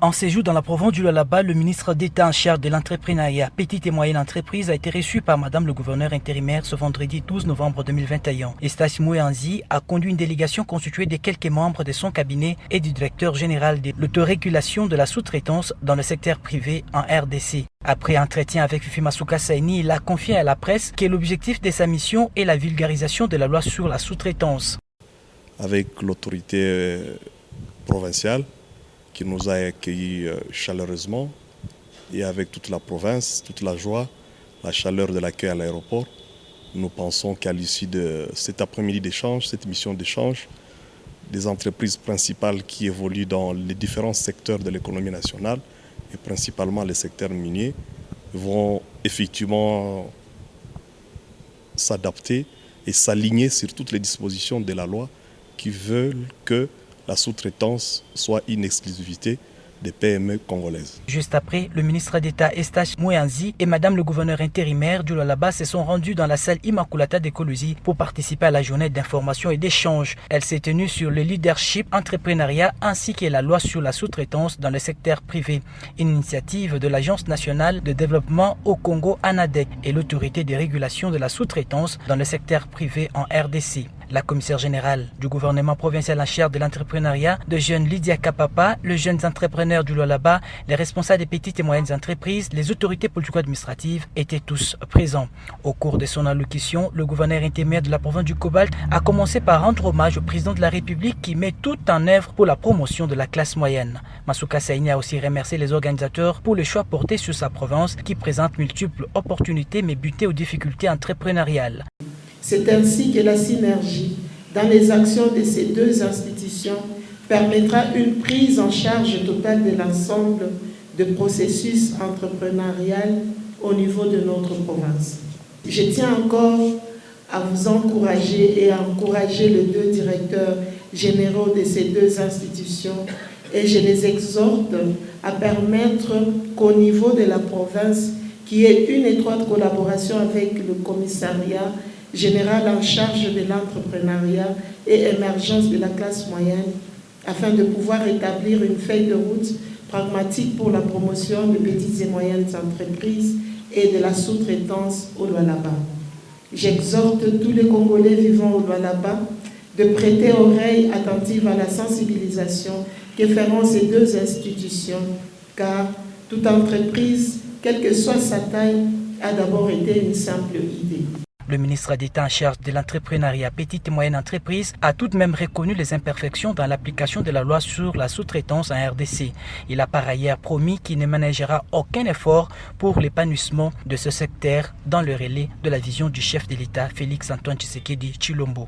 En séjour dans la province du Lualaba, le ministre d'État en charge de l'entrepreneuriat, petite et moyenne entreprise, a été reçu par Madame le gouverneur intérimaire ce vendredi 12 novembre 2021. Eustache Mouyanzi a conduit une délégation constituée de quelques membres de son cabinet et du directeur général de l'autorégulation de la sous-traitance dans le secteur privé en RDC. Après entretien avec Fifi Masuka Saini, il a confié à la presse que l'objectif de sa mission est la vulgarisation de la loi sur la sous-traitance. Avec l'autorité provinciale, qui nous a accueillis chaleureusement, et avec toute la province, toute la joie, la chaleur de l'accueil à l'aéroport. Nous pensons qu'à l'issue de cet après-midi d'échange, cette mission d'échange, des entreprises principales qui évoluent dans les différents secteurs de l'économie nationale, et principalement les secteurs miniers, vont effectivement s'adapter et s'aligner sur toutes les dispositions de la loi qui veulent que la sous-traitance soit une exclusivité des PME congolaises. Juste après, le ministre d'État Eustache Mouyanzi et Madame le gouverneur intérimaire du Lualaba se sont rendus dans la salle Immaculata de Koluzi pour participer à la journée d'information et d'échange. Elle s'est tenue sur le leadership entrepreneuriat ainsi que la loi sur la sous-traitance dans le secteur privé, une initiative de l'Agence nationale de développement au Congo ANADEC et l'autorité de régulation de la sous-traitance dans le secteur privé en RDC. La commissaire générale du gouvernement provincial en charge de l'entrepreneuriat, de jeunes Lydia Kapapa, les jeunes entrepreneurs du Lualaba, les responsables des petites et moyennes entreprises, les autorités politico-administratives étaient tous présents. Au cours de son allocution, le gouverneur intérimaire de la province du Cobalt a commencé par rendre hommage au président de la République qui met tout en œuvre pour la promotion de la classe moyenne. Masuka Saini a aussi remercié les organisateurs pour le choix porté sur sa province qui présente multiples opportunités mais butées aux difficultés entrepreneuriales. C'est ainsi que la synergie dans les actions de ces deux institutions permettra une prise en charge totale de l'ensemble de processus entrepreneurial au niveau de notre province. Je tiens encore à vous encourager et à encourager les deux directeurs généraux de ces deux institutions et je les exhorte à permettre qu'au niveau de la province, qu'il y ait une étroite collaboration avec le commissariat général en charge de l'entrepreneuriat et émergence de la classe moyenne afin de pouvoir établir une feuille de route pragmatique pour la promotion de petites et moyennes entreprises et de la sous-traitance au Lualaba. J'exhorte tous les Congolais vivant au Lualaba de prêter oreille attentive à la sensibilisation que feront ces deux institutions, car toute entreprise, quelle que soit sa taille, a d'abord été une simple idée. Le ministre d'État en charge de l'entrepreneuriat petite et moyenne entreprise a tout de même reconnu les imperfections dans l'application de la loi sur la sous-traitance en RDC. Il a par ailleurs promis qu'il ne ménagera aucun effort pour l'épanouissement de ce secteur dans le relais de la vision du chef de l'État Félix Antoine Tshisekedi Tshilombo.